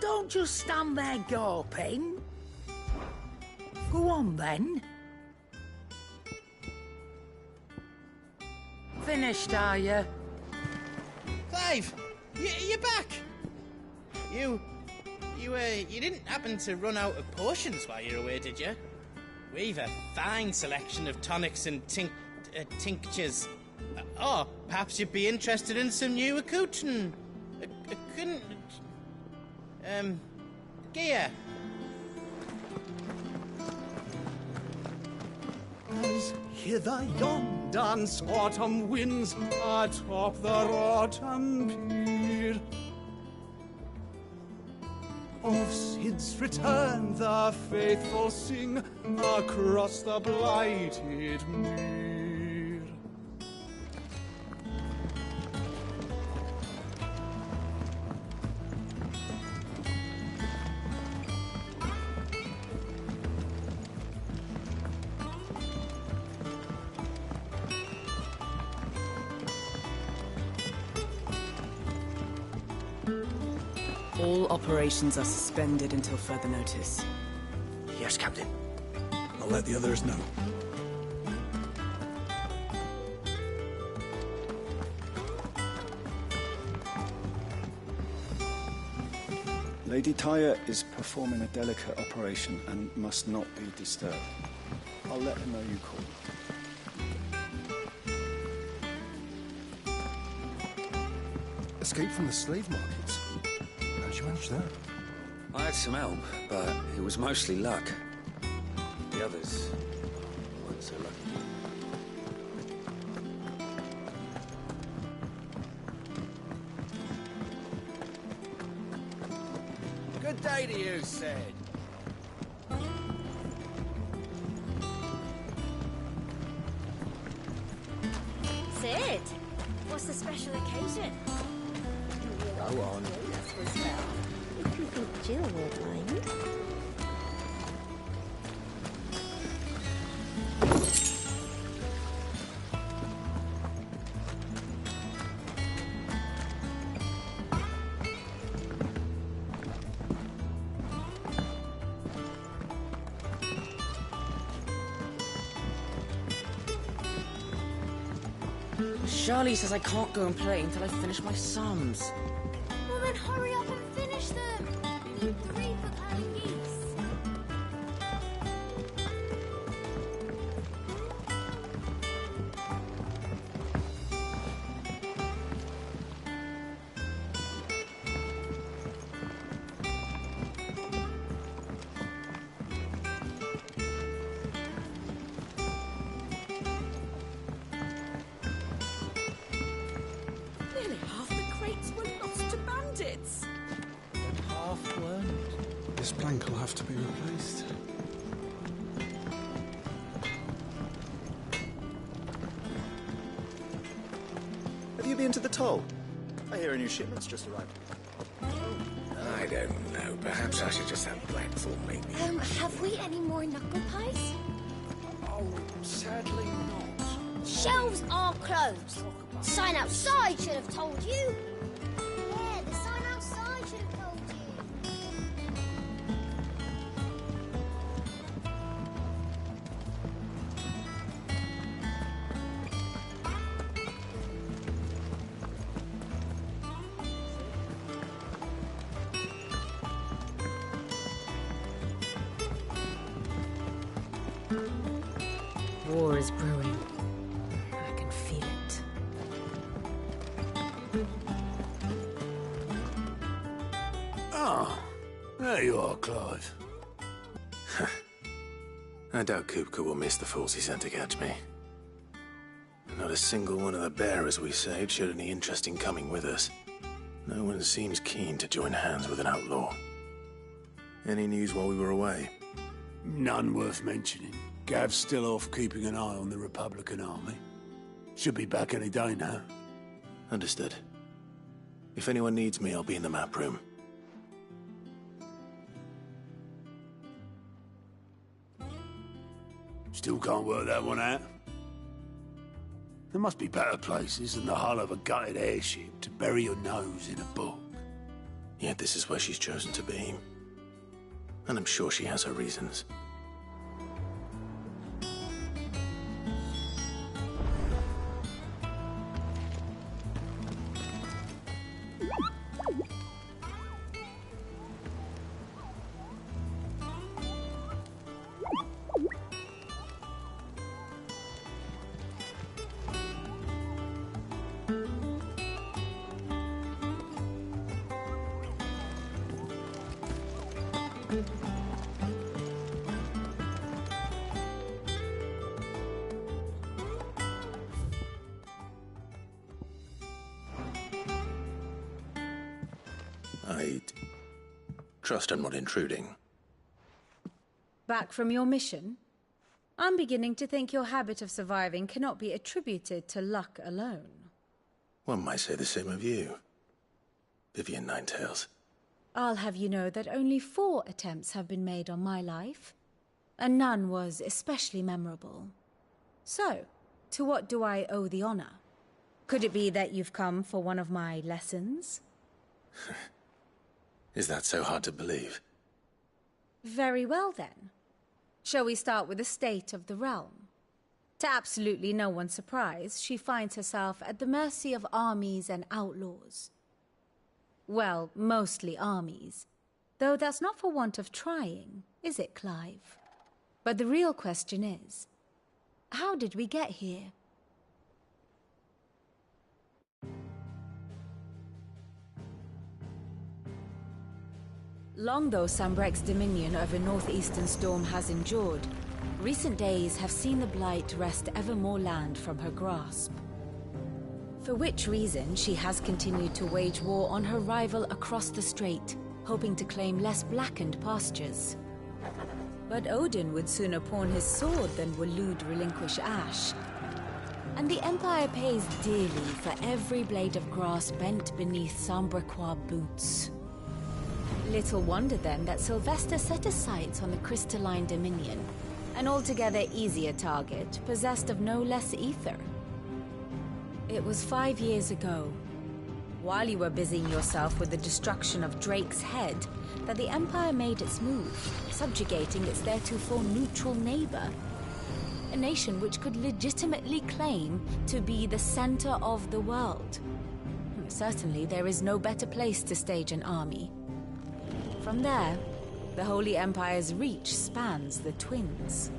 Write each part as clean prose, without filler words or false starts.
don't just stand there gawping. Go on, then. Finished, are you? Clive! You're back! You didn't happen to run out of potions while you're away, did you? We've a fine selection of tonics and tinctures. Or perhaps you'd be interested in some new accoutrement. Gear. As hither yon dance autumn winds atop the autumn pier. Of Sid's return the faithful sing across the blighted mere. All operations are suspended until further notice. Yes, Captain. I'll let the others know. Lady Tyre is performing a delicate operation and must not be disturbed. I'll let her know you called. Escape from the slave markets. How'd you manage that? I had some help, but it was mostly luck. The others weren't so lucky. Good day to you, Sid. Sid, what's the special occasion? Go on. If you think Jill won't mind. Charlie says I can't go and play until I finish my sums. Well then hurry up and finish them! You need 3 for playing geese. Nearly half the crates were lost to bandits. Half weren't. This plank will have to be replaced. Have you been to the toll? I hear a new shipment's just arrived. I don't know. Perhaps I should just have Blackthorn make me. Have we any more knuckle pies? Oh, sadly not. Shelves are closed. Sign outside should have told you. Yeah, the sign outside should have told you. War is brewing. I can feel it. Ah, there you are, Clive. I doubt Kupka will miss the fools he sent to catch me. Not a single one of the bearers we saved showed any interest in coming with us. No one seems keen to join hands with an outlaw. Any news while we were away? None worth mentioning. Gav's still off keeping an eye on the Republican army. Should be back any day now. Understood. If anyone needs me, I'll be in the map room. Still can't work that one out. There must be better places than the hull of a gutted airship to bury your nose in a book. Yet this is where she's chosen to be. And I'm sure she has her reasons. I trust I'm not intruding. Back from your mission? I'm beginning to think your habit of surviving cannot be attributed to luck alone. One might say the same of you, Vivian Ninetails. I'll have you know that only 4 attempts have been made on my life, and none was especially memorable. So, to what do I owe the honor? Could it be that you've come for one of my lessons? Is that so hard to believe? Very well, then. Shall we start with the state of the realm? To absolutely no one's surprise, she finds herself at the mercy of armies and outlaws. Well, mostly armies. Though that's not for want of trying, is it, Clive? But the real question is, how did we get here? Long though Sambrek's dominion over northeastern Storm has endured, recent days have seen the Blight wrest ever more land from her grasp. For which reason, she has continued to wage war on her rival across the strait, hoping to claim less blackened pastures. But Odin would sooner pawn his sword than Waloed relinquish Ash. And the Empire pays dearly for every blade of grass bent beneath Sambrequois boots. Little wonder then that Sylvester set his sights on the crystalline dominion, an altogether easier target, possessed of no less ether. It was 5 years ago, while you were busying yourself with the destruction of Drake's head, that the Empire made its move, subjugating its theretofore neutral neighbor. A nation which could legitimately claim to be the center of the world. Certainly, there is no better place to stage an army. From there, the Holy Empire's reach spans the Twins.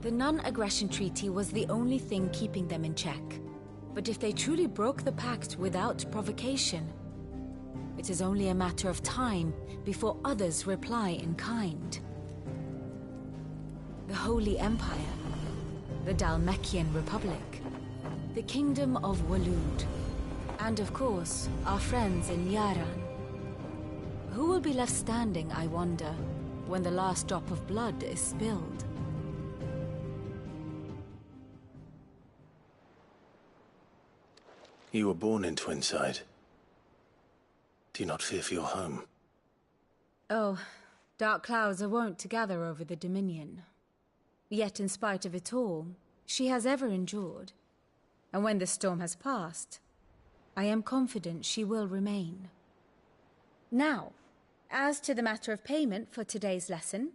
The non-aggression treaty was the only thing keeping them in check. But if they truly broke the pact without provocation, it is only a matter of time before others reply in kind. The Holy Empire, the Dhalmekian Republic, the Kingdom of Waloed, and of course, our friends in Yaran. Who will be left standing, I wonder, when the last drop of blood is spilled? You were born in Twinside. Do you not fear for your home? Oh, dark clouds are wont to gather over the Dominion. Yet in spite of it all, she has ever endured. And when the storm has passed, I am confident she will remain. Now, as to the matter of payment for today's lesson,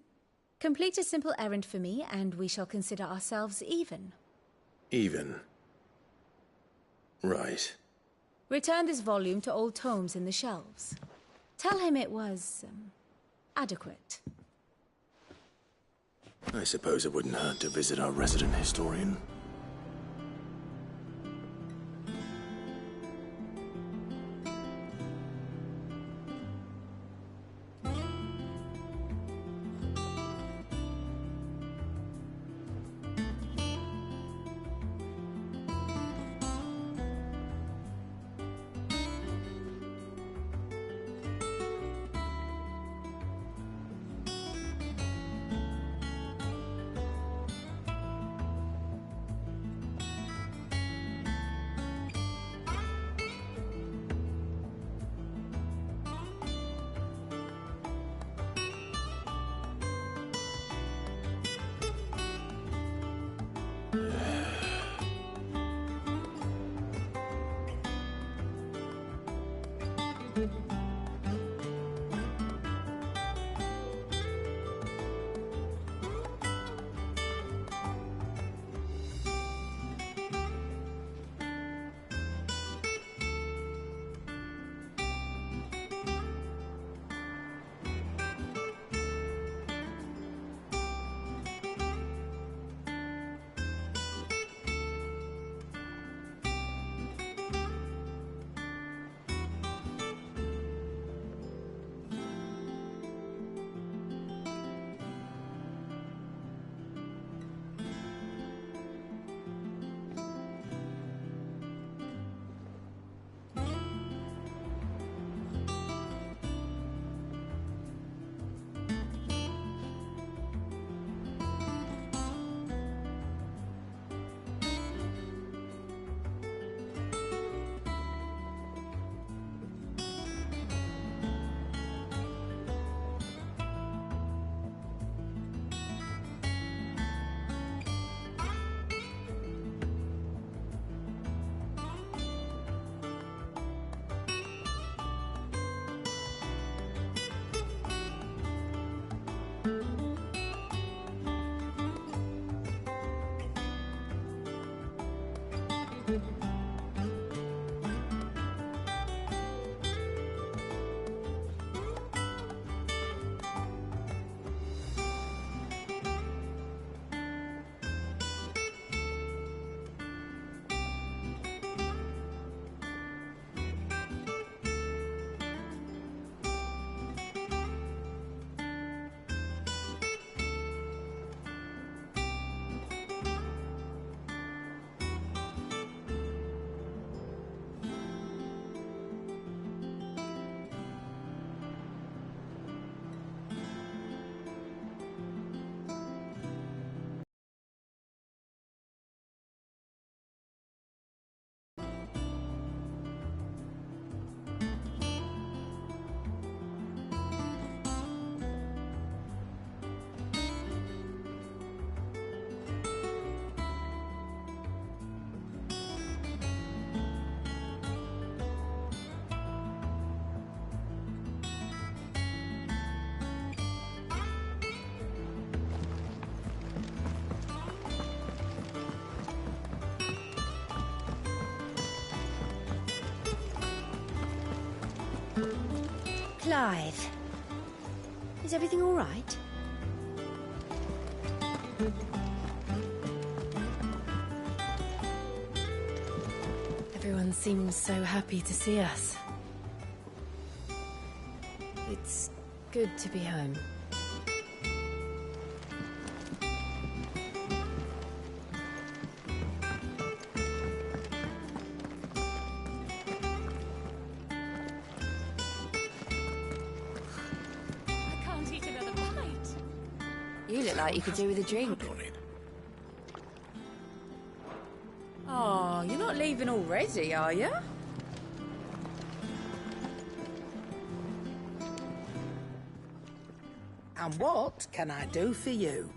complete a simple errand for me and we shall consider ourselves even. Even? Right. Return this volume to old tomes in the shelves. Tell him it was, adequate. I suppose it wouldn't hurt to visit our resident historian. Clive, is everything all right? Everyone seems so happy to see us. It's good to be home. I can't eat another bite. You look like you could do with a drink. Oh, you're not leaving already, are you? And what can I do for you?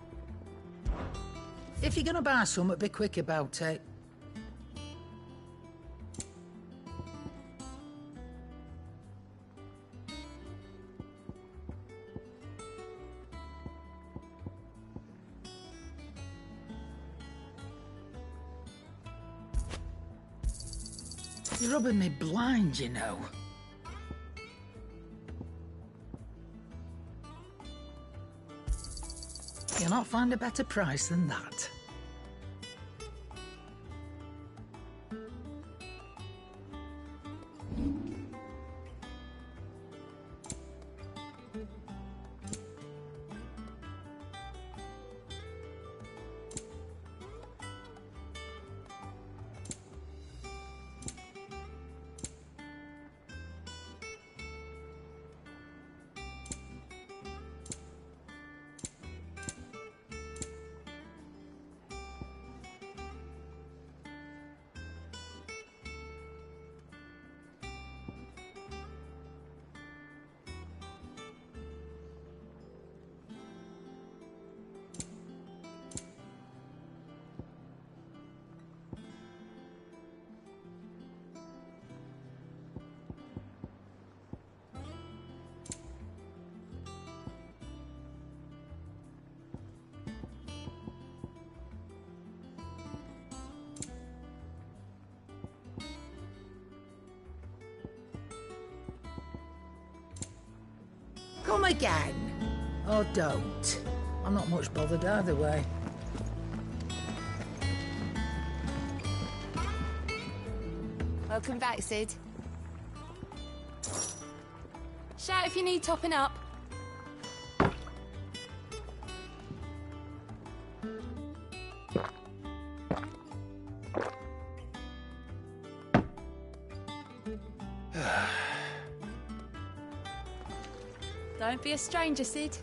If you're gonna buy something, be quick about it. You're rubbing me blind, you know. You'll not find a better price than that. Come again. Or don't. I'm not much bothered either way. Welcome back, Sid. Shout if you need topping up. Don't be a stranger, Sid.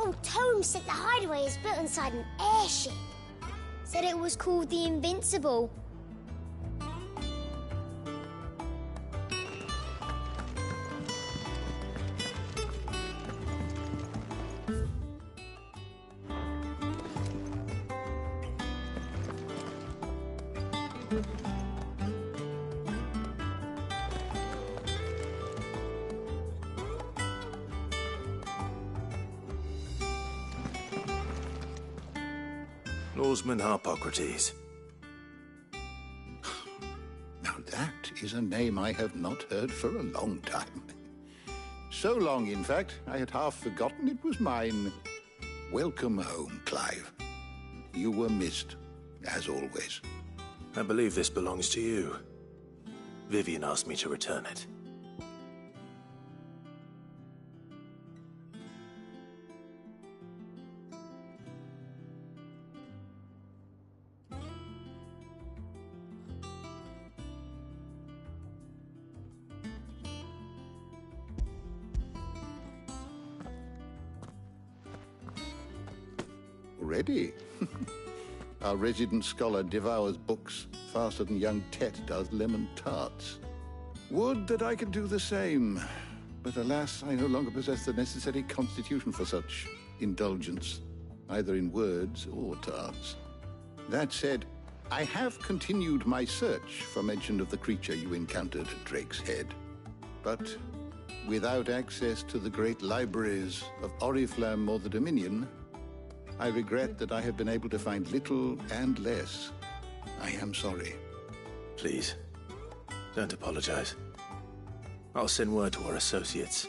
old tome said the hideaway is built inside an airship. Said it was called the Invincible. Lawsman Harpocrates. Now that is a name I have not heard for a long time. So long, in fact, I had half forgotten it was mine. Welcome home, Clive. You were missed, as always. I believe this belongs to you. Vivian asked me to return it. Ready? Our resident scholar devours books faster than young Tet does lemon tarts. Would that I could do the same. But alas, I no longer possess the necessary constitution for such indulgence, either in words or tarts. That said, I have continued my search for mention of the creature you encountered at Drake's Head. But without access to the great libraries of Oriflamme or the Dominion, I regret that I have been able to find little and less. I am sorry. Please, don't apologize. I'll send word to our associates.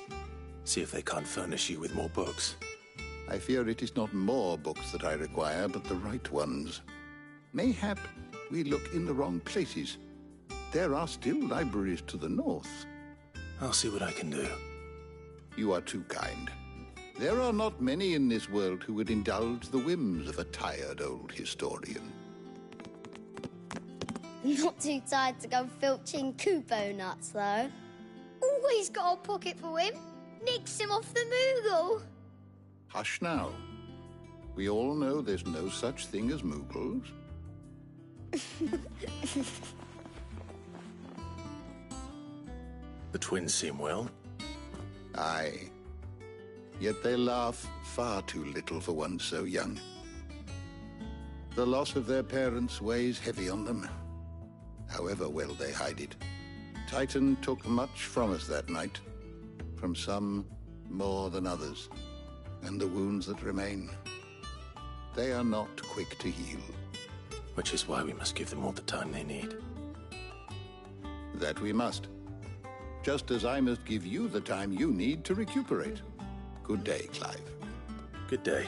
See if they can't furnish you with more books. I fear it is not more books that I require, but the right ones. Mayhap we look in the wrong places. There are still libraries to the north. I'll see what I can do. You are too kind. There are not many in this world who would indulge the whims of a tired old historian. Not too tired to go filching Kupo nuts, though. Always got a pocket for him. Nicks him off the Moogle. Hush now. We all know there's no such thing as Moogles. The twins seem well. Aye. Yet they laugh far too little for one so young. The loss of their parents weighs heavy on them, however well they hide it. Titan took much from us that night, from some more than others, and the wounds that remain, they are not quick to heal. Which is why we must give them all the time they need. That we must. Just as I must give you the time you need to recuperate. Good day, Clive. Good day.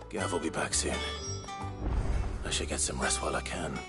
Gav will be back soon. I should get some rest while I can.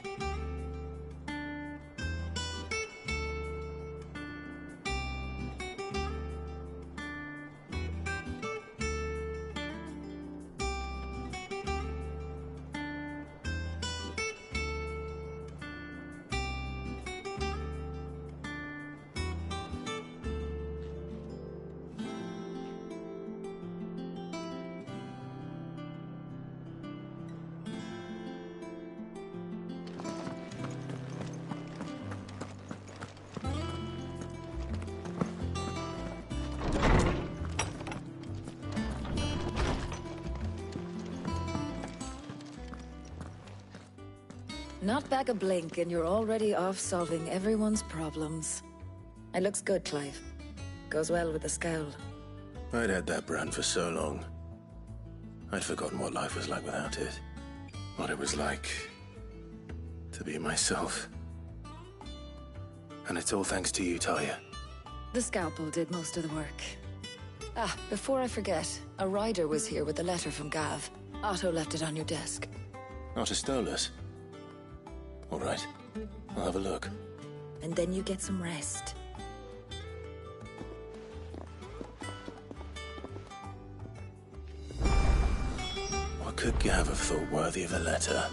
Not back a blink and you're already off solving everyone's problems. It looks good, Clive. Goes well with the scowl. I'd had that brand for so long. I'd forgotten what life was like without it. What it was like to be myself. And it's all thanks to you, Talia. The scalpel did most of the work. Ah, before I forget, a rider was here with a letter from Gav. Otto left it on your desk. Otto stole us. All right, I'll have a look. And then you get some rest. What could Gav have thought worthy of a letter?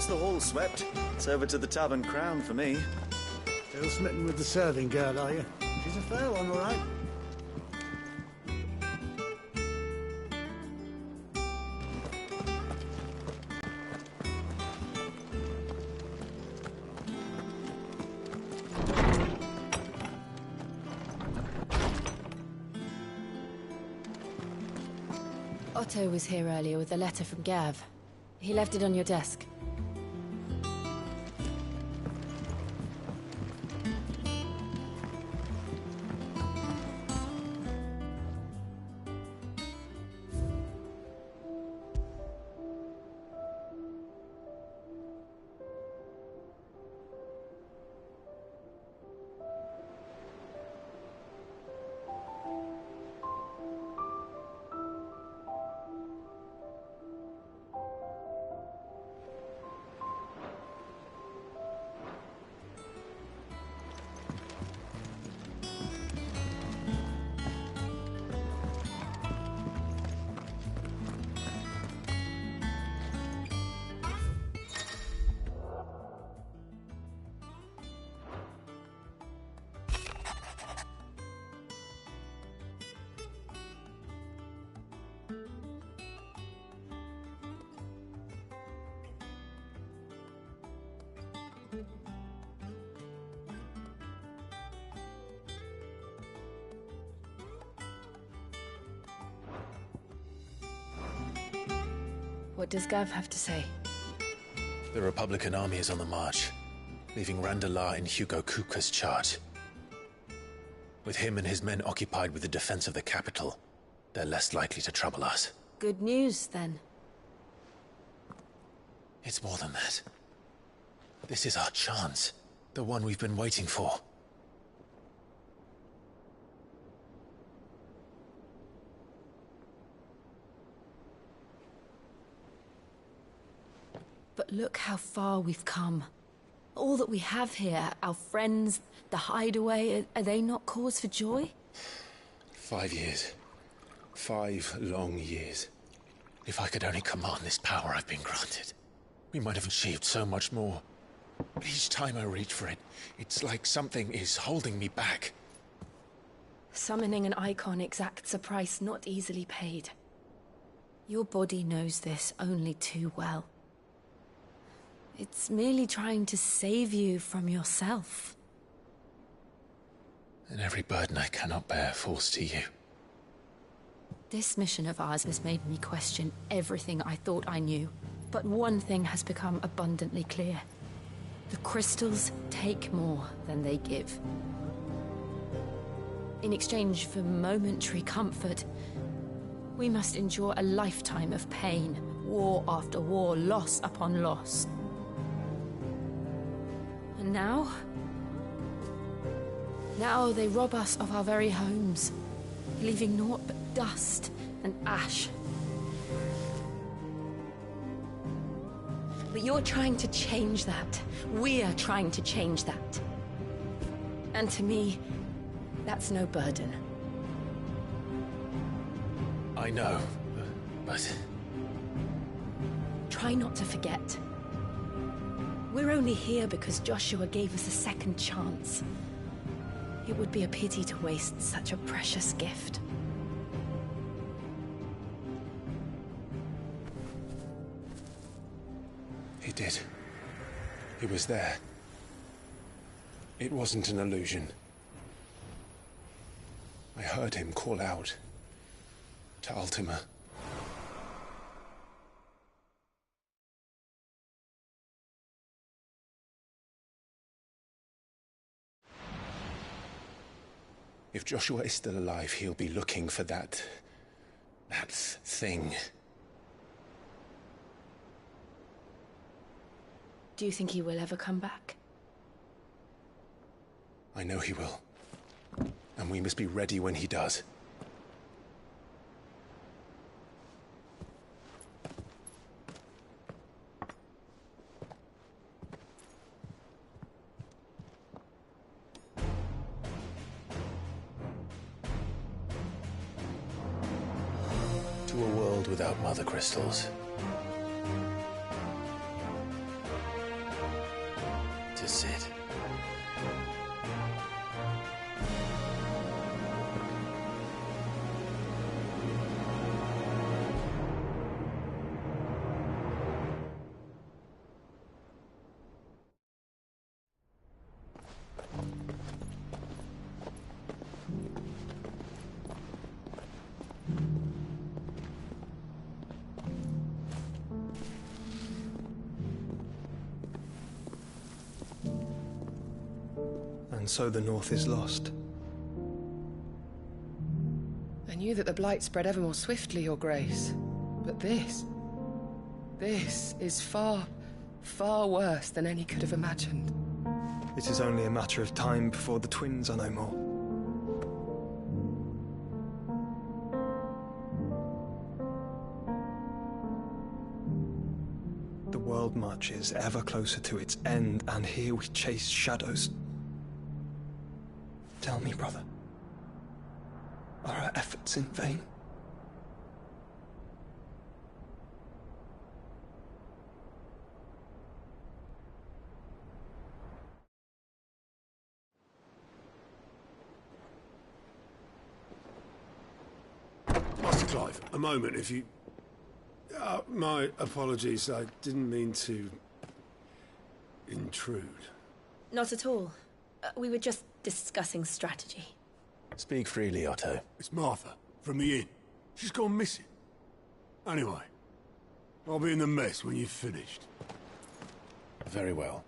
Once the hall's swept, it's over to the Tavern Crown for me. Still smitten with the serving girl, are you? She's a fair one, all right. Otto was here earlier with a letter from Gav. He left it on your desk. What does Gav have to say? The Republican army is on the march, leaving Randalar in Hugo Kupka's charge. With him and his men occupied with the defense of the capital, they're less likely to trouble us. Good news, then. It's more than that. This is our chance. The one we've been waiting for. But look how far we've come. All that we have here, our friends, the hideaway, are they not cause for joy? 5 years. 5 long years. If I could only command this power I've been granted, we might have achieved so much more. But each time I reach for it, it's like something is holding me back. Summoning an icon exacts a price not easily paid. Your body knows this only too well. It's merely trying to save you from yourself. And every burden I cannot bear falls to you. This mission of ours has made me question everything I thought I knew. But one thing has become abundantly clear. The crystals take more than they give. In exchange for momentary comfort, we must endure a lifetime of pain, war after war, loss upon loss. And now they rob us of our very homes, leaving naught but dust and ash. But you're trying to change that. We're trying to change that. And to me, that's no burden. I know, but... Try not to forget. We're only here because Joshua gave us a second chance. It would be a pity to waste such a precious gift. He did. He was there. It wasn't an illusion. I heard him call out to Ultima. If Joshua is still alive, he'll be looking for that thing. Do you think he will ever come back? I know he will. And we must be ready when he does. To a world without mother crystals. And so the North is lost. I knew that the Blight spread ever more swiftly, Your Grace. But this is far, far worse than any could have imagined. It is only a matter of time before the twins are no more. The world marches ever closer to its end, and here we chase shadows. Tell me, brother, are our efforts in vain? Master Clive, a moment, if you... my apologies, I didn't mean to... intrude. Not at all. We were just discussing strategy. Speak freely, Otto. It's Martha, from the inn. She's gone missing. Anyway, I'll be in the mess when you've finished. Very well.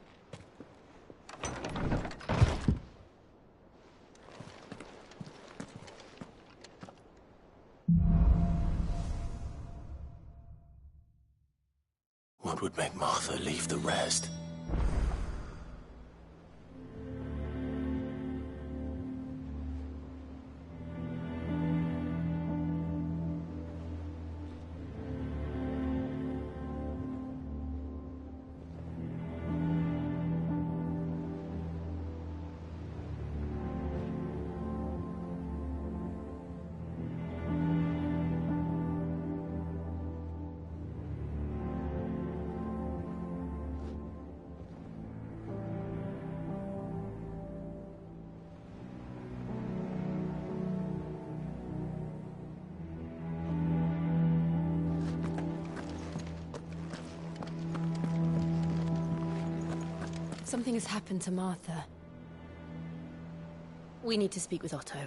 What would make Martha leave the rest? Something has happened to Martha. We need to speak with Otto.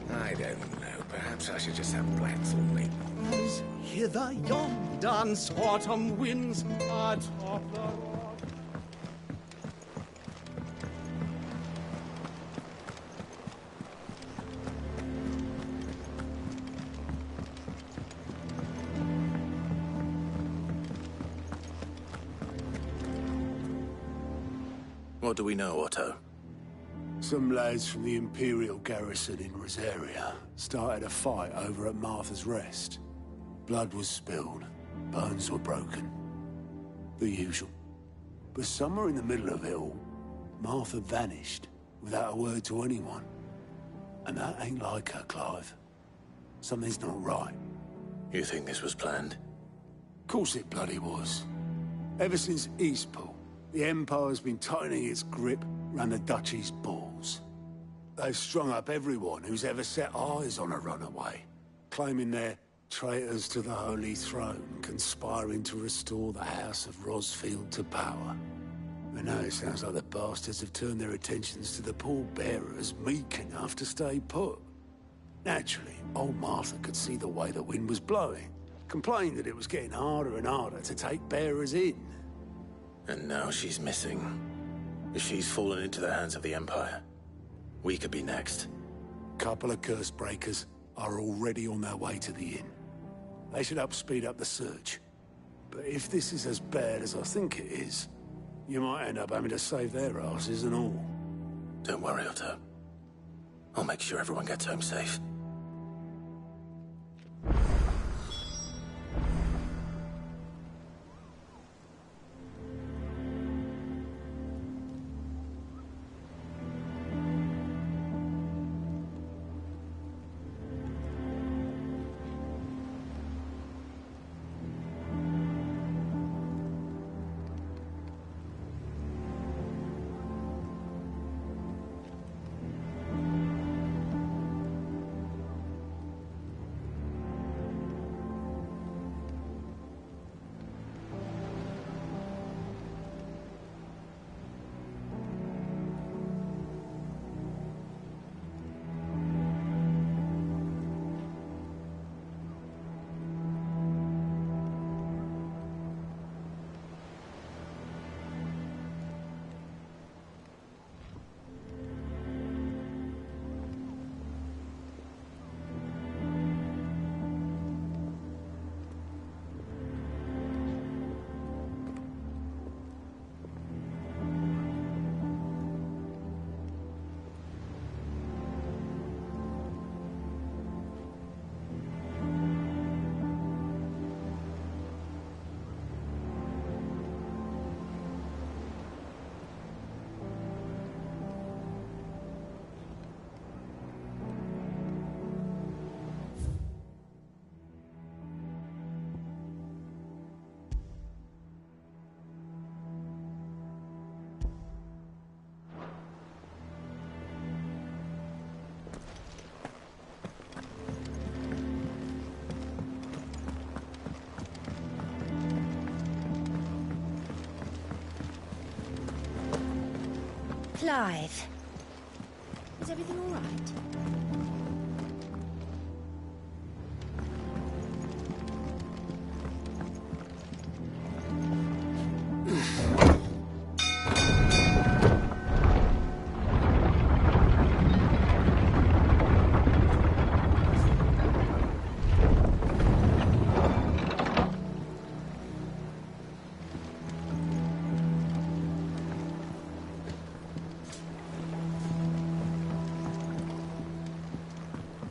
I don't know. Perhaps I should just have Blatzel meet. As hither yon dance autumn winds atop the rock. What do we know, Otto? Some lads from the Imperial garrison in Rosaria started a fight over at Martha's Rest. Blood was spilled, bones were broken. The usual. But somewhere in the middle of it all, Martha vanished without a word to anyone. And that ain't like her, Clive. Something's not right. You think this was planned? Course it bloody was. Ever since Eastpool, the Empire's been tightening its grip round the Duchy's balls. They've strung up everyone who's ever set eyes on a runaway, claiming they're traitors to the Holy Throne, conspiring to restore the House of Rosfield to power. And now it sounds like the bastards have turned their attentions to the pallbearers meek enough to stay put. Naturally, old Martha could see the way the wind was blowing, complained that it was getting harder and harder to take bearers in. And now she's missing. If she's fallen into the hands of the Empire, we could be next. Couple of curse breakers are already on their way to the inn. They should help speed up the search. But if this is as bad as I think it is, you might end up having to save their asses and all. Don't worry, Otto. I'll make sure everyone gets home safe. Clive, is everything all right?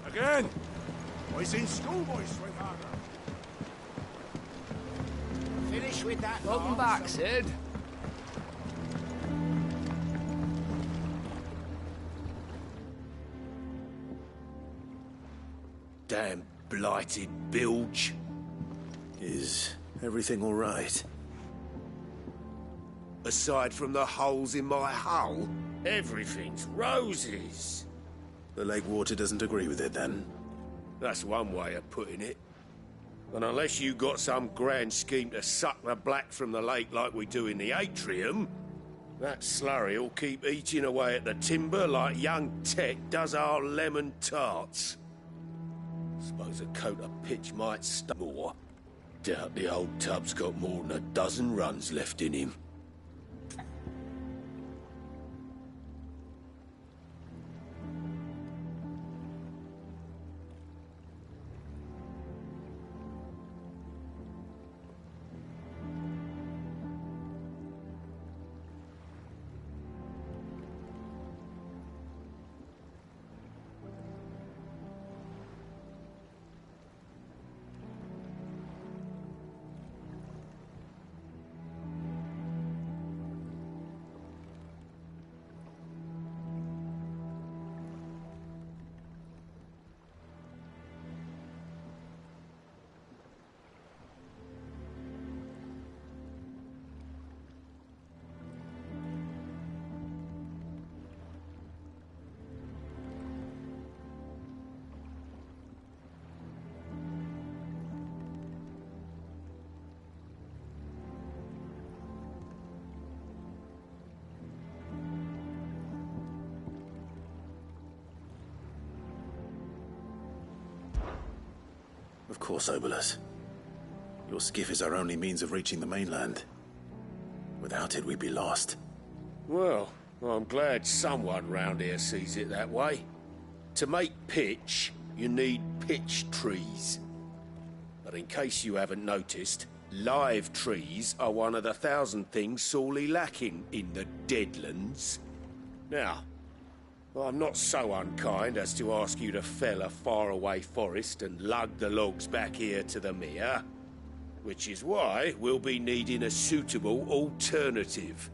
Again! Boys in school, boys, sweetheart. Finish with that. Welcome back, Sid. Damn blighted bilge. Is everything all right? Aside from the holes in my hull, everything's roses. The lake water doesn't agree with it, then? That's one way of putting it. And unless you got some grand scheme to suck the black from the lake like we do in the atrium, that slurry will keep eating away at the timber like young Tech does our lemon tarts. Suppose a coat of pitch might stop more. Doubt the old tub's got more than a dozen runs left in him. course, Obolus. Your skiff is our only means of reaching the mainland. Without it, we'd be lost. Well, I'm glad someone round here sees it that way. To make pitch, you need pitch trees. But in case you haven't noticed, live trees are one of the 1,000 things sorely lacking in the Deadlands. Now, I'm not so unkind as to ask you to fell a faraway forest and lug the logs back here to the mere, which is why we'll be needing a suitable alternative.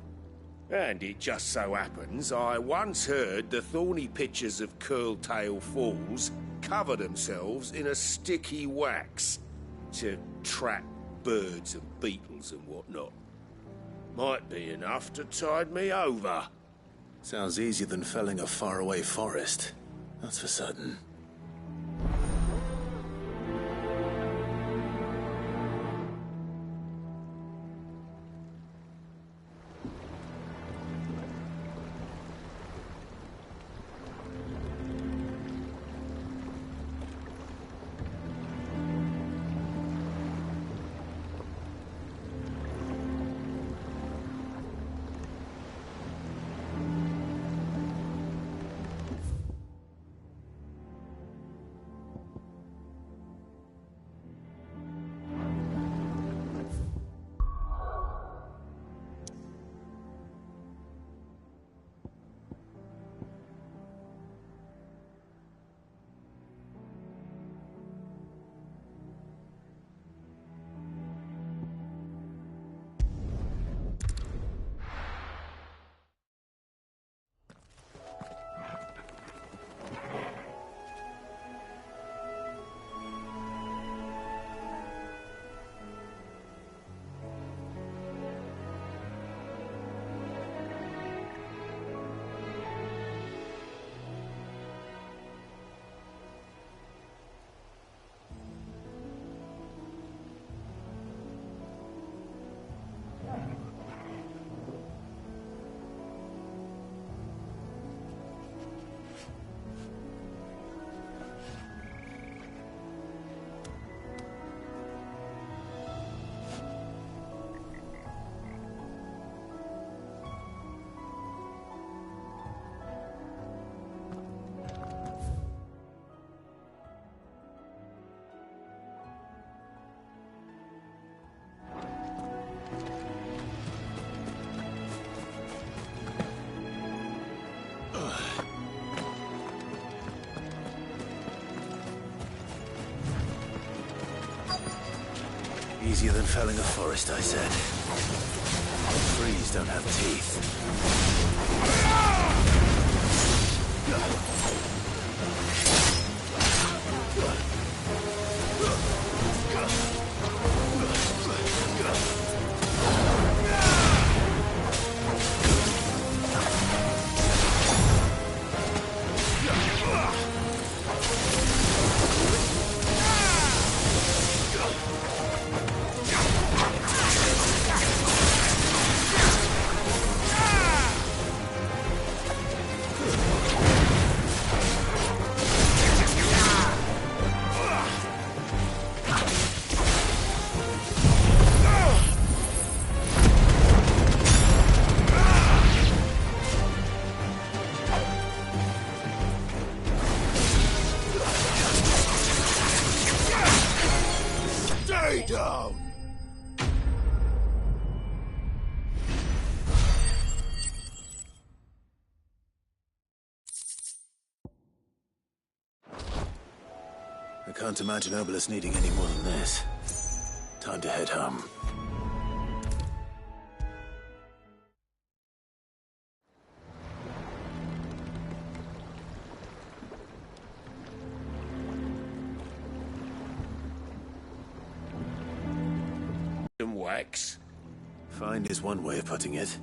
And it just so happens I once heard the thorny pitchers of Curltail Falls cover themselves in a sticky wax to trap birds and beetles and whatnot. Might be enough to tide me over. Sounds easier than felling a faraway forest. That's for certain. Easier than felling a forest, I said. Trees don't have teeth. Down! I can't imagine Obolus needing any more than this. Time to head home. Wax. Find is one way of putting it.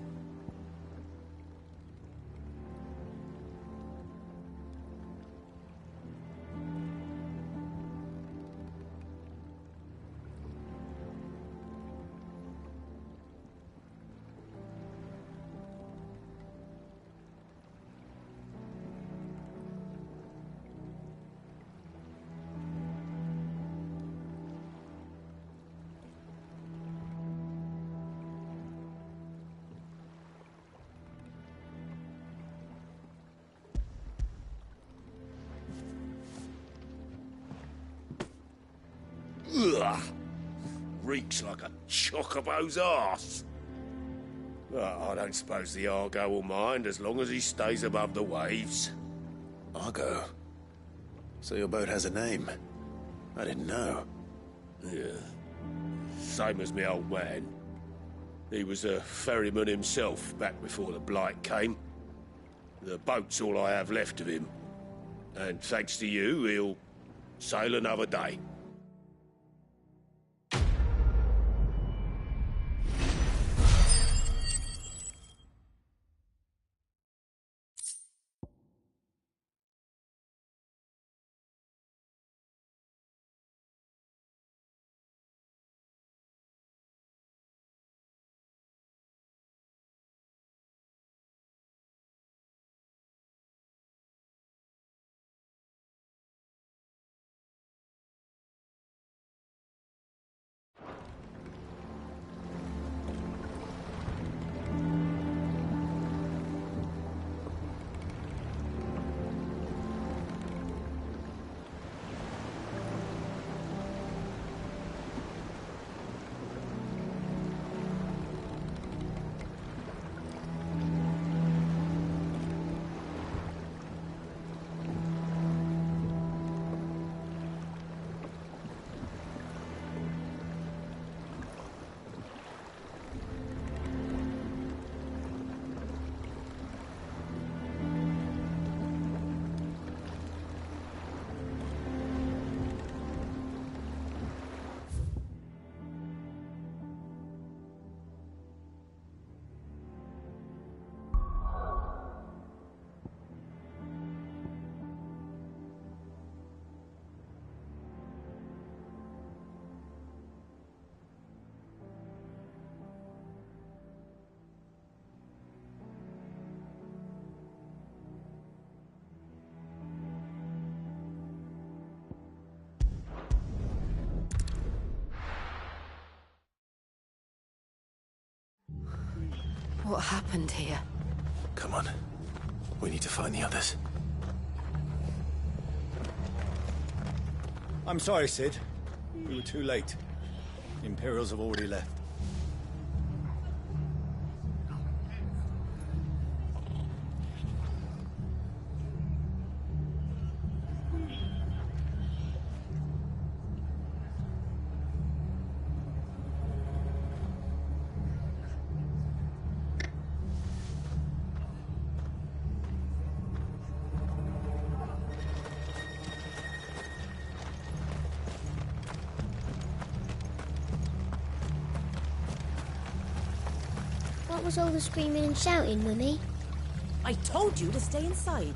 Ugh! Reeks like a chocobo's arse. Well, I don't suppose the Argo will mind as long as he stays above the waves. Argo? So your boat has a name? I didn't know. Yeah. Same as me old man. He was a ferryman himself back before the Blight came. The boat's all I have left of him. And thanks to you, he'll sail another day. What happened here? Come on. We need to find the others. I'm sorry, Sid. We were too late. The Imperials have already left. What was all the screaming and shouting, Mummy? I told you to stay inside.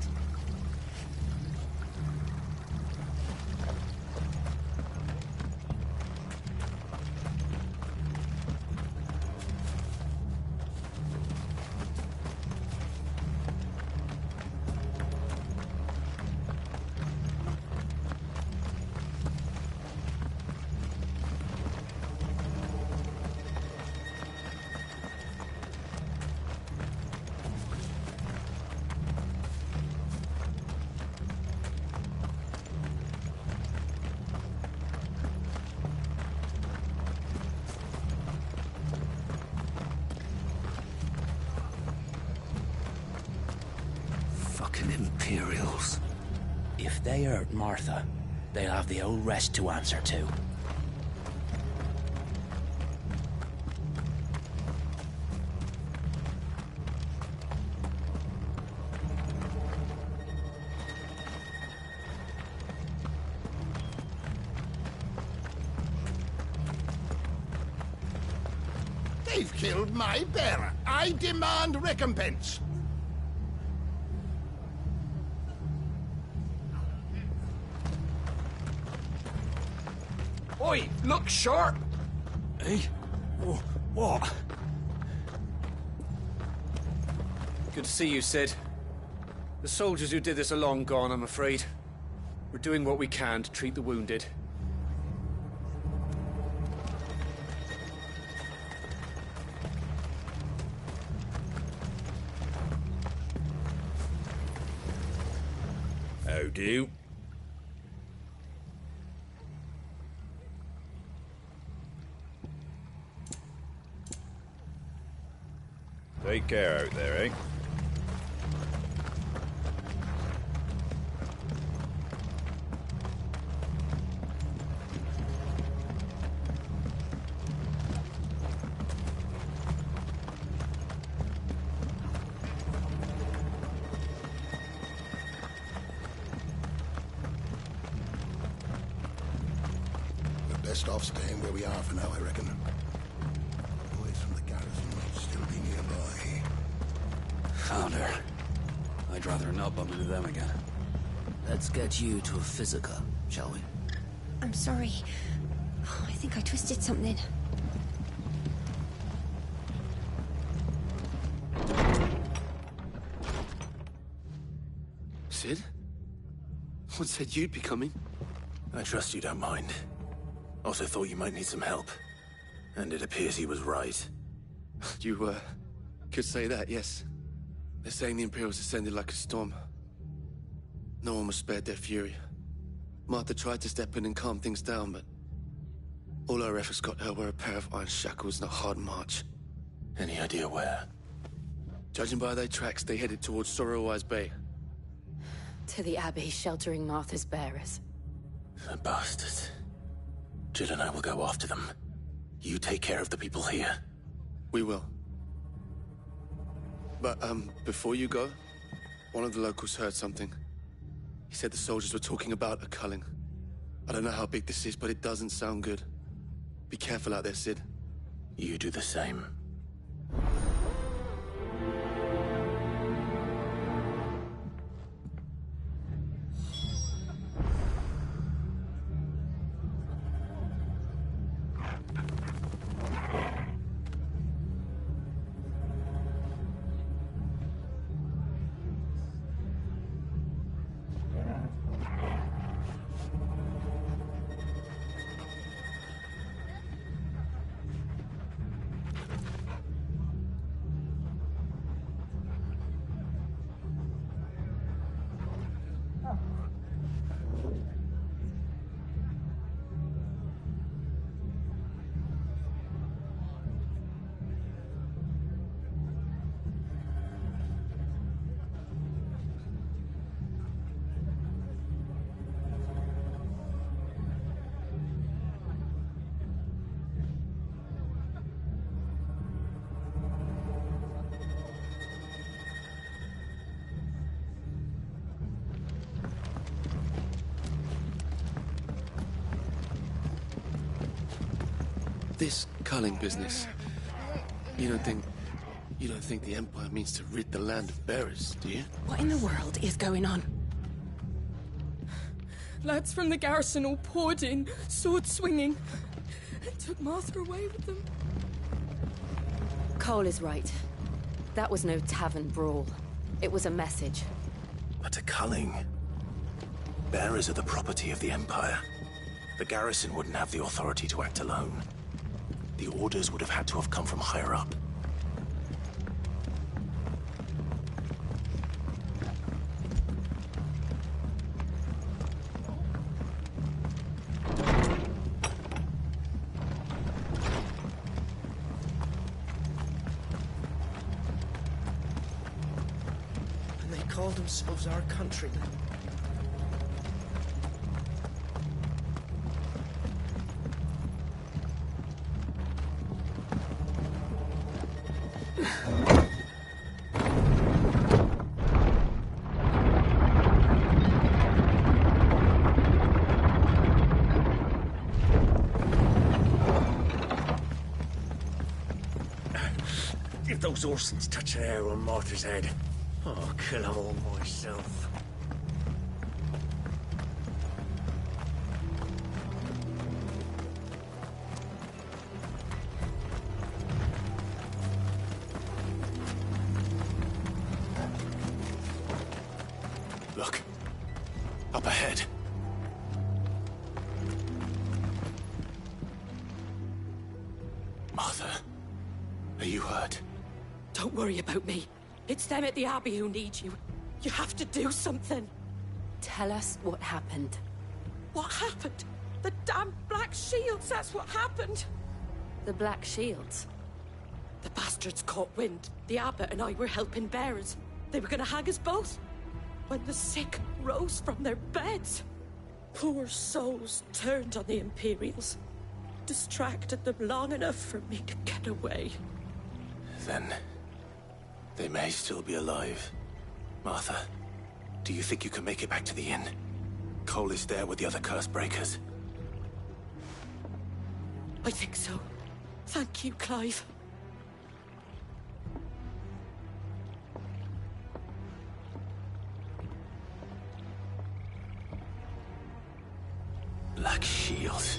Imperials. If they hurt Martha, they'll have the whole rest to answer to. They've killed my bearer. I demand recompense. Oi, look sharp! Hey? What? Good to see you, Sid. The soldiers who did this are long gone, I'm afraid. We're doing what we can to treat the wounded. How do? Take care out there, eh? We're best off staying where we are for now, I reckon. Boys from the garrison might still be nearby. Found her. I'd rather not bump into them again. Let's get you to a physica, shall we? I'm sorry. Oh, I think I twisted something. Sid? What said you'd be coming? I trust you don't mind. Also thought you might need some help. And it appears he was right. You, could say that, yes. They're saying the Imperials descended like a storm. No one was spared their fury. Martha tried to step in and calm things down, but all our efforts got her were a pair of iron shackles and a hard march. Any idea where? Judging by their tracks, they headed towards Sorrowwise Bay. To the Abbey sheltering Martha's bearers. The bastards. Jill and I will go after them. You take care of the people here. We will. But, before you go, one of the locals heard something. He said the soldiers were talking about a culling. I don't know how big this is, but it doesn't sound good. Be careful out there, Sid. You do the same. This culling business. You don't think the Empire means to rid the land of bearers, do you? What in the world is going on? Lads from the garrison all poured in, sword swinging, and took Martha away with them. Cole is right. That was no tavern brawl. It was a message. But a culling. Bearers are the property of the Empire. The garrison wouldn't have the authority to act alone. The orders would have had to have come from higher up. And they call themselves our countrymen. If those Orsons touch an arrow on Martha's head, I'll kill them all myself. Look. Up ahead. Martha, are you hurt? Don't worry about me. It's them at the Abbey who need you. You have to do something. Tell us what happened. What happened? The damn Black Shields, that's what happened. The Black Shields? The bastard bastards caught wind. The abbot and I were helping bearers. They were gonna hang us both. When the sick rose from their beds, poor souls turned on the Imperials. Distracted them long enough for me to get away. Then they may still be alive. Martha, do you think you can make it back to the inn? Cole is there with the other curse breakers. I think so. Thank you, Clive. Black shields.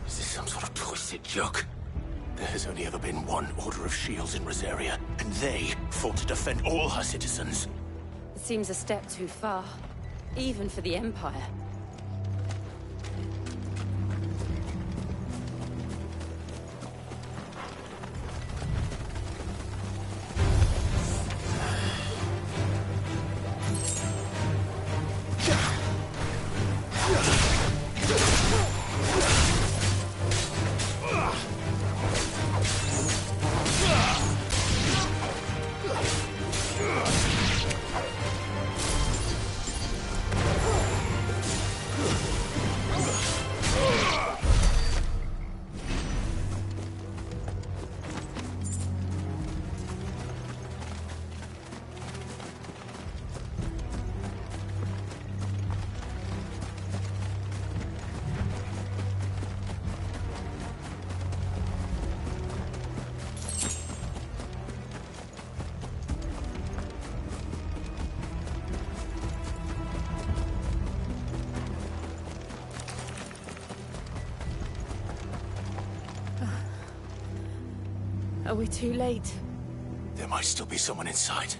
Is this some sort of twisted joke? There has only ever been one Order of Shields in Rosaria, and they fought to defend all her citizens. It seems a step too far, even for the Empire. Are we too late? There might still be someone inside.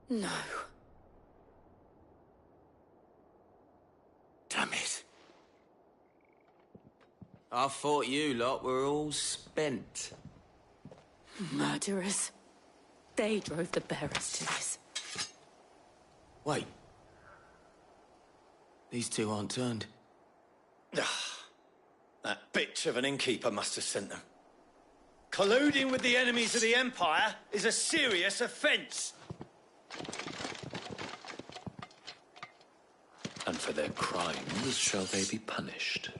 No. Damn it. I thought you lot were all spent. Murderers. They drove the bearers to this. Wait. These two aren't turned. That bitch of an innkeeper must have sent them. Colluding with the enemies of the Empire is a serious offence. And for their crimes shall they be punished.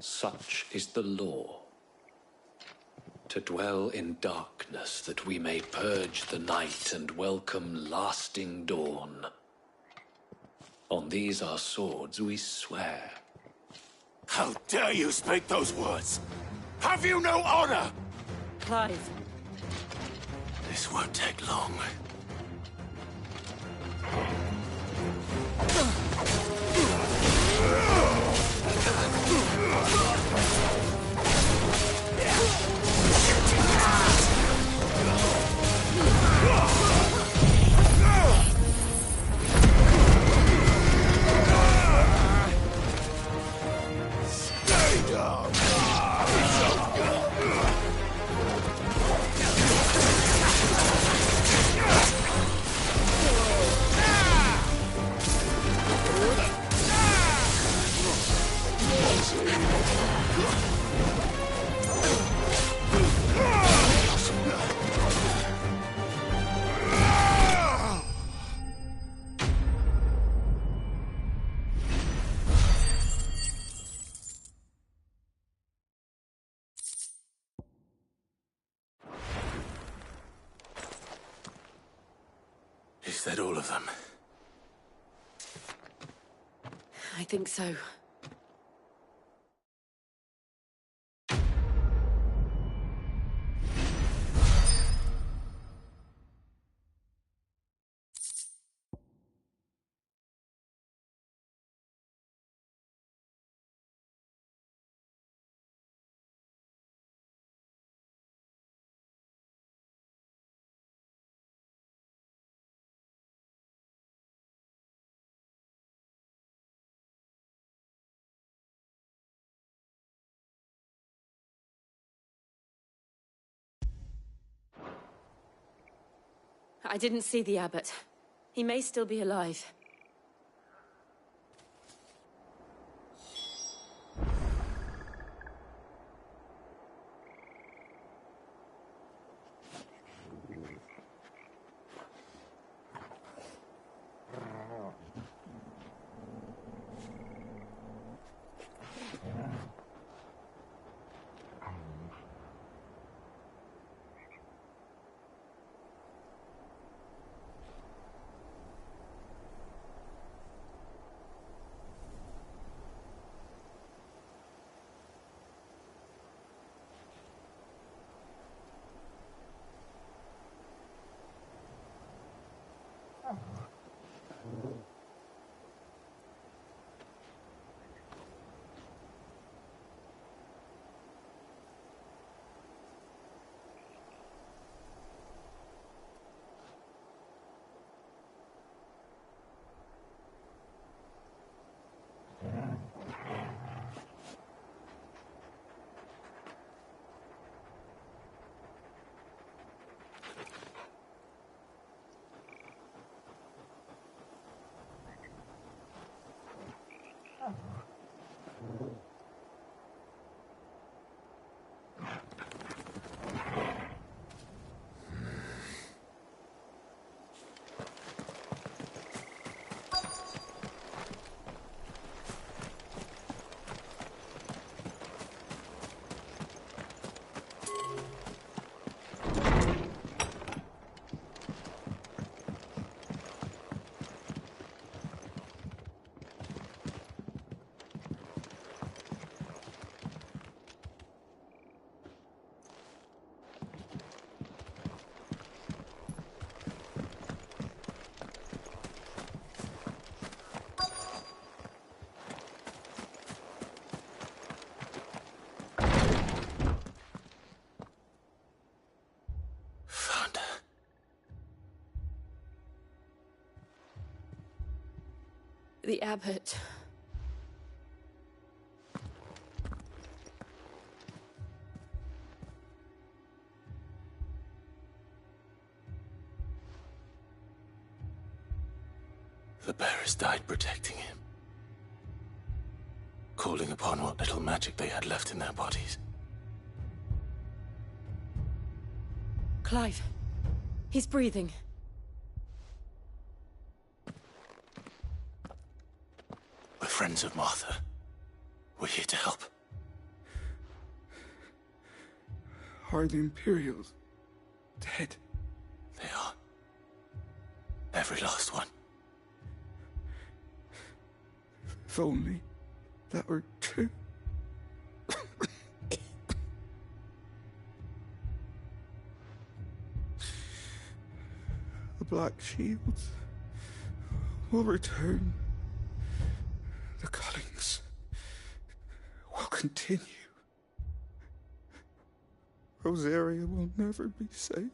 Such is the law. To dwell in darkness that we may purge the night and welcome lasting dawn. On these our swords we swear. How dare you speak those words? Have you no honor? Clive. This won't take long. Stay down! that all of them? I think so. I didn't see the abbot. He may still be alive. The abbot. The bearers died protecting him, calling upon what little magic they had left in their bodies. Clive. He's breathing. We're friends of Martha. We're here to help. Are the Imperials dead? They are. Every last one. If only that were true. The Black Shields will return. The cullings will continue. Rosaria will never be saved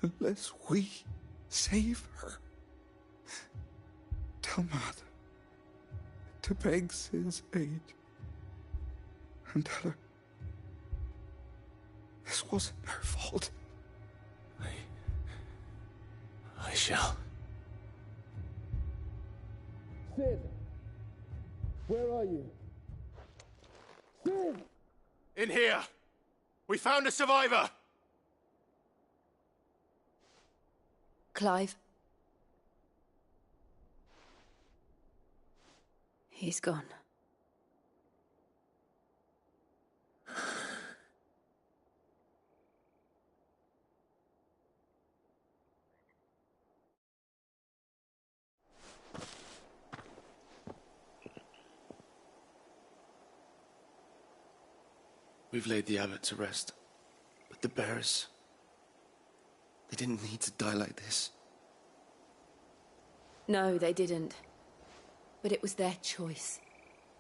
unless we save her. Tell Mother to beg Cid's aid and tell her this wasn't her fault. I shall. Cid! Where are you? Cid! In here! We found a survivor! Clive. He's gone. We've laid the abbot to rest. But the bearers... they didn't need to die like this. No, they didn't. But it was their choice.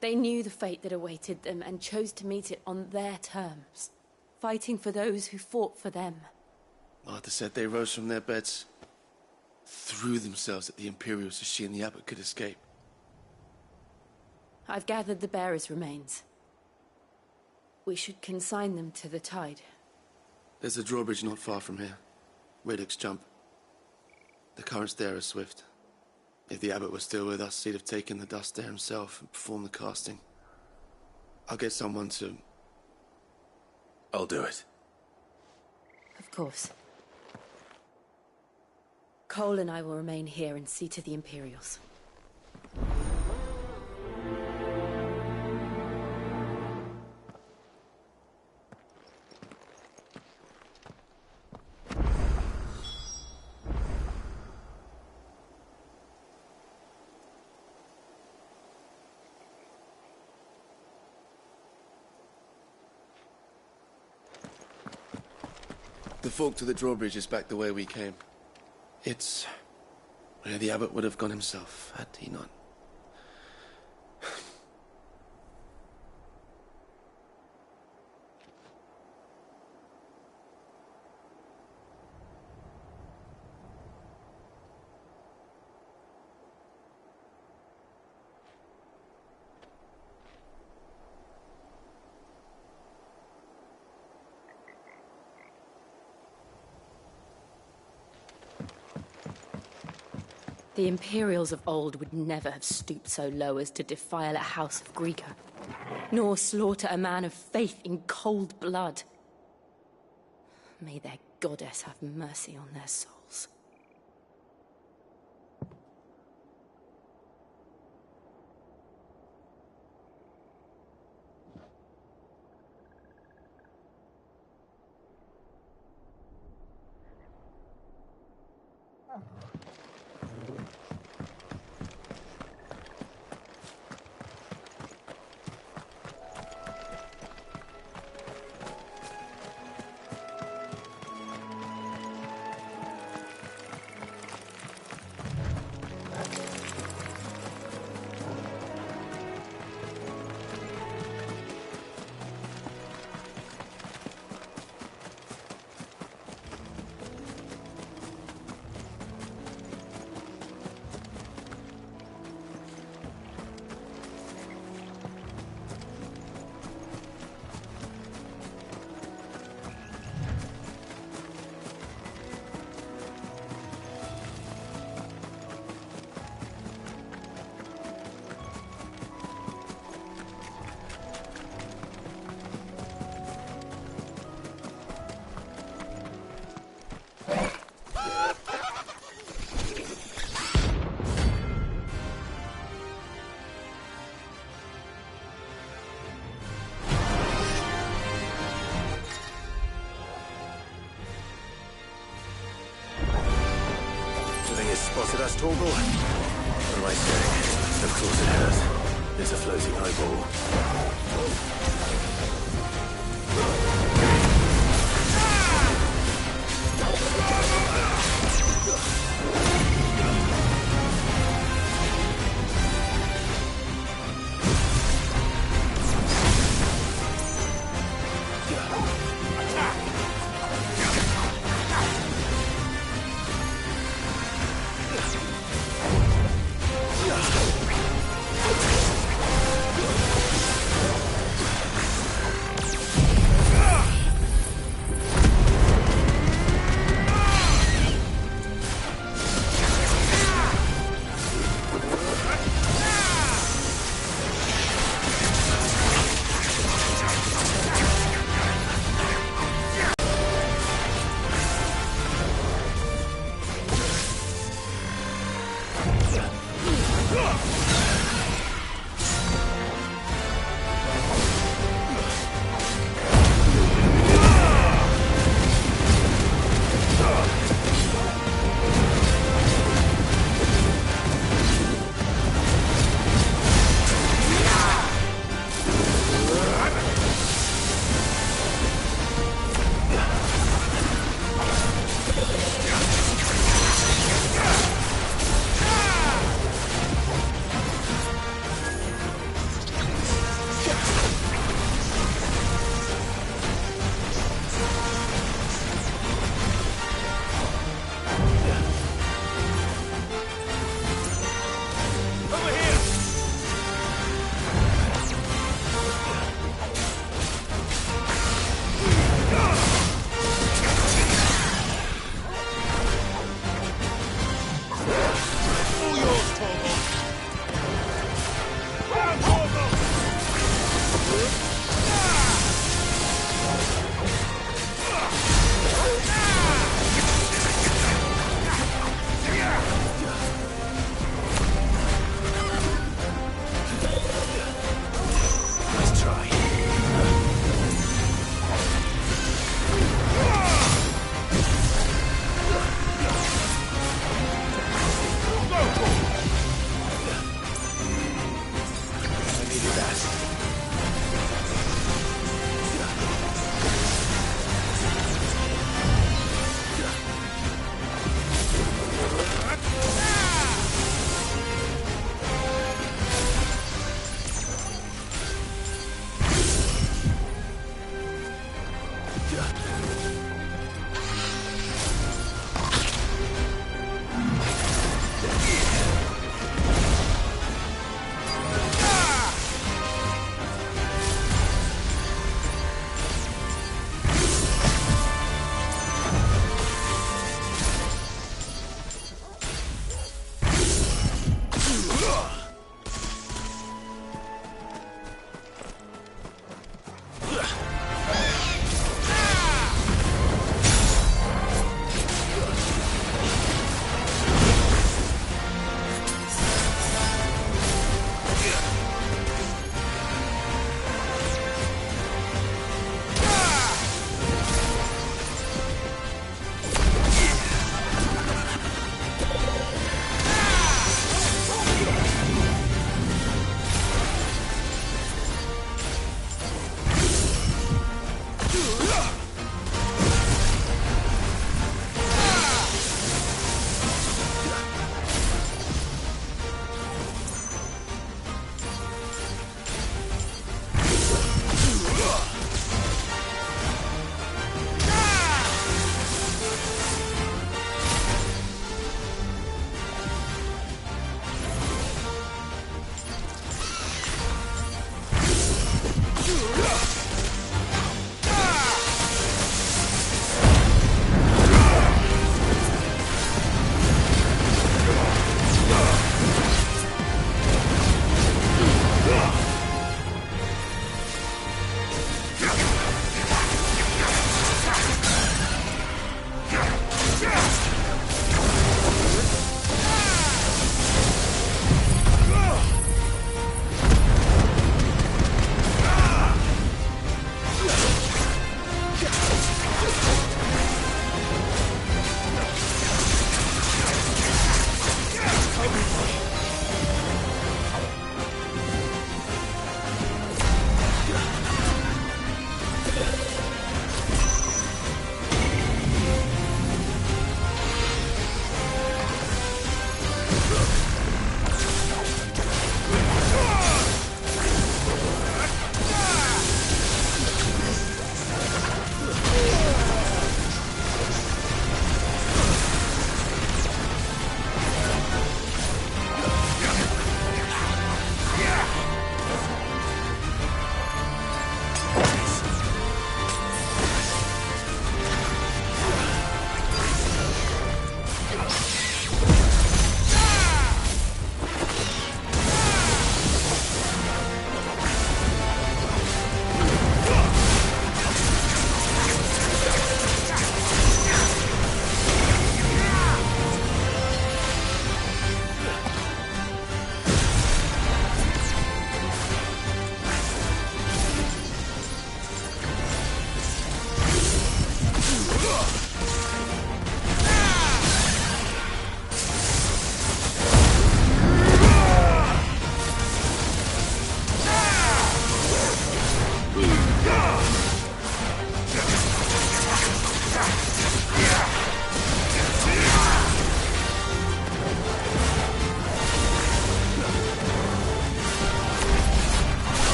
They knew the fate that awaited them and chose to meet it on their terms, fighting for those who fought for them. Martha said they rose from their beds, threw themselves at the Imperials so she and the abbot could escape. I've gathered the bearers' remains. We should consign them to the tide. There's a drawbridge not far from here. Radix jump. The currents there are swift. If the abbot was still with us, he'd have taken the dust there himself and performed the casting. I'll get someone to... I'll do it. Of course. Cole and I will remain here and see to the Imperials. The fork to the drawbridge is back the way we came. It's where the abbot would have gone himself, had he not. The Imperials of old would never have stooped so low as to defile a house of Greeka, nor slaughter a man of faith in cold blood. May their goddess have mercy on their souls. Spotted us, Torgal? What am I saying? Of course it has. It's a floating eyeball.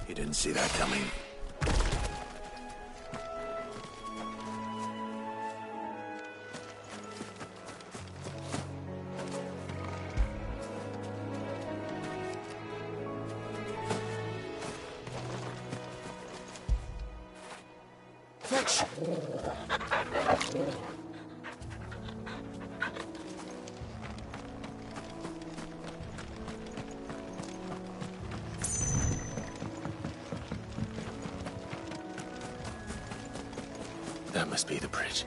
You didn't see that coming. Fetch! That must be the bridge.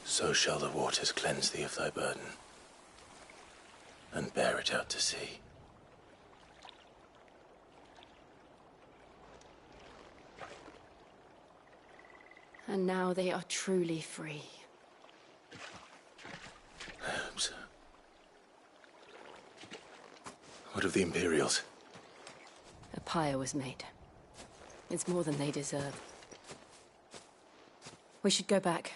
So shall the waters cleanse thee of thy burden, and bear it out to sea. And now they are truly free. I hope so. What of the Imperials? A pyre was made. It's more than they deserve. We should go back.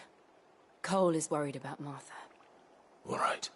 Cole is worried about Martha. All right.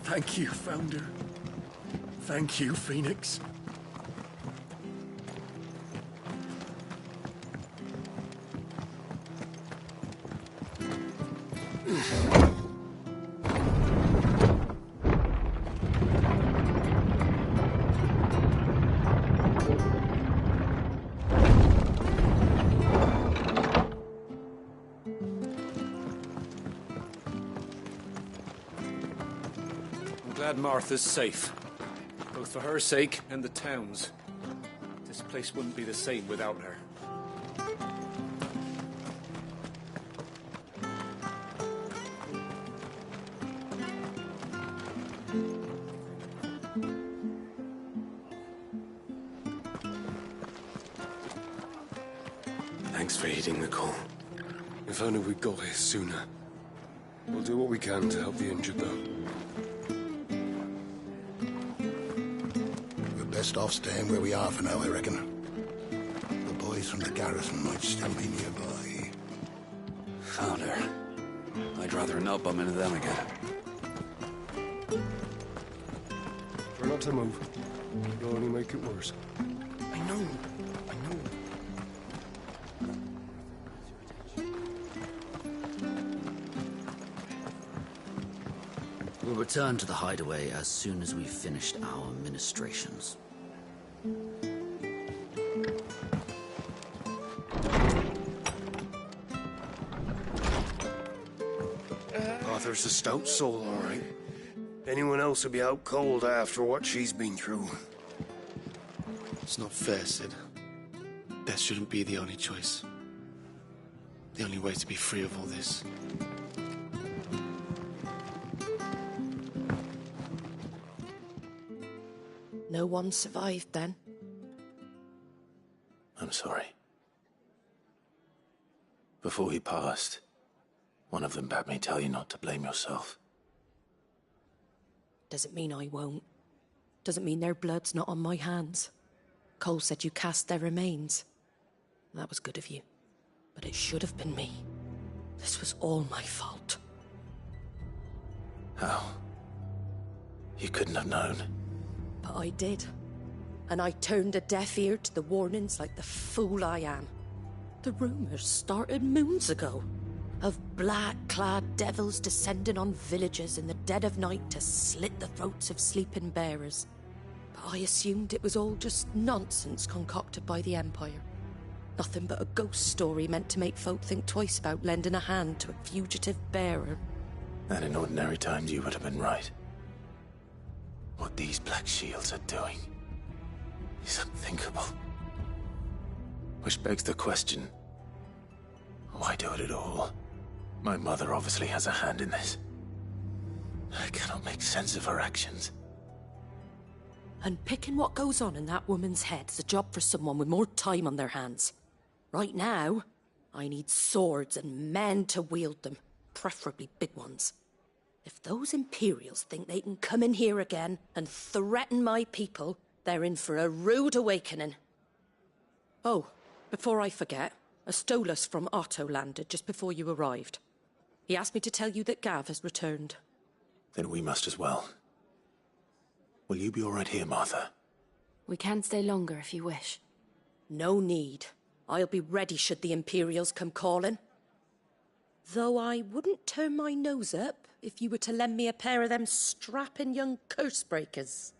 Thank you, Founder. Thank you, Phoenix. Glad Martha's safe. Both for her sake and the town's. This place wouldn't be the same without her. Thanks for heeding the call. If only we'd got here sooner. We'll do what we can to help the injured, though. Best off staying where we are for now, I reckon. The boys from the garrison might still be nearby. Founder, I'd rather not bump into them again. Try not to move. You'll only make it worse. I know. We'll return to the hideaway as soon as we've finished our ministrations. Arthur's a stout soul, all right. Anyone else would be out cold after what she's been through. It's not fair, Sid. Death shouldn't be the only choice. The only way to be free of all this. No one survived then. I'm sorry. Before he passed, one of them bade me tell you not to blame yourself. Doesn't mean I won't. Doesn't mean their blood's not on my hands. Cole said you cast their remains. That was good of you. But it should have been me. This was all my fault. How? You couldn't have known. But I did. And I turned a deaf ear to the warnings like the fool I am. The rumours started moons ago. Of black-clad devils descending on villages in the dead of night to slit the throats of sleeping bearers. But I assumed it was all just nonsense concocted by the Empire. Nothing but a ghost story meant to make folk think twice about lending a hand to a fugitive bearer. And in ordinary times you would have been right. What these Black Shields are doing is unthinkable. Which begs the question, why do it at all? My mother obviously has a hand in this. I cannot make sense of her actions. Unpicking what goes on in that woman's head is a job for someone with more time on their hands. Right now, I need swords and men to wield them, preferably big ones. If those Imperials think they can come in here again and threaten my people, they're in for a rude awakening. Oh, before I forget, a Stolas from Otto landed just before you arrived. He asked me to tell you that Gav has returned. Then we must as well. Will you be all right here, Martha? We can stay longer if you wish. No need. I'll be ready should the Imperials come calling. Though I wouldn't turn my nose up if you were to lend me a pair of them strapping young curse breakers.